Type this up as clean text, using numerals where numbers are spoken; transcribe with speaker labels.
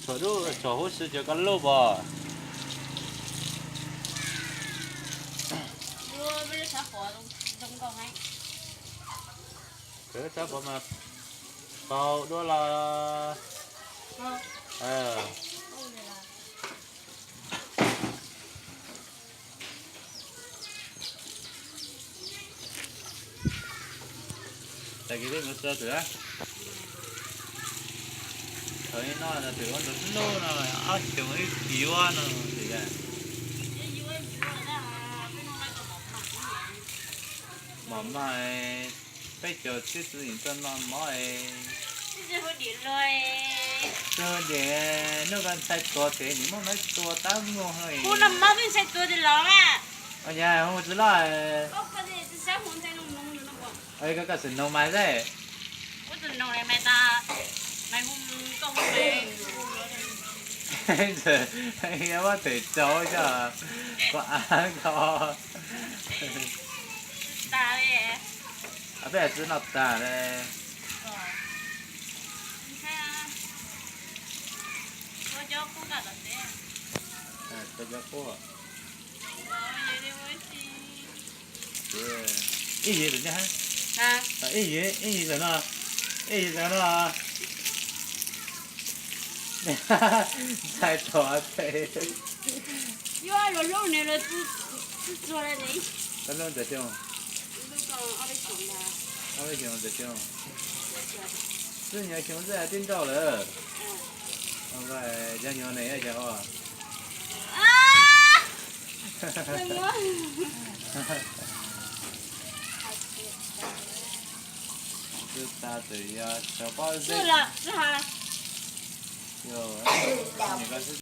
Speaker 1: 炒好吃就个肉吧。
Speaker 2: 我不是吃火都搞还。
Speaker 1: 这这不嘛，包多了。嗯。tại cái bên nó từ á thấy nó là từ con nó lâu nó áo chồng ấy yếu nó thì cái mỏng mà bây giờ chứ sử dụng cho nó mới cho để nó còn sai to thế nhưng mà mấy to tao ngon hơi
Speaker 2: cô nằm mơ bên sai tôi thì lo à
Speaker 1: ở nhà không chỉ là
Speaker 2: có cái gì sáng hôm nay nông nữa nó
Speaker 1: ấy cái sự nông máy đấy
Speaker 2: có từ nông này mày ta mày hôm công mày
Speaker 1: giờ em có thể cháu cho có ăn không
Speaker 2: ta đấy
Speaker 1: à bây giờ cứ nộp ta đây
Speaker 2: có cho cô cả đợt đấy
Speaker 1: à tôi cho cô
Speaker 2: rồi vậy đi với chị
Speaker 1: ý gì rồi nhá
Speaker 2: à
Speaker 1: ý gì rồi nó ý gì rồi nó太多thế
Speaker 2: yêu ai rồi lâu này rồi tu做了你
Speaker 1: 咱们在想
Speaker 2: 都讲我的熊的
Speaker 1: 我们想在想是你想在订到了我个讲讲哪一家伙
Speaker 2: 啊什么
Speaker 1: 是大嘴呀小包子
Speaker 2: 是了是哈
Speaker 1: 有你个是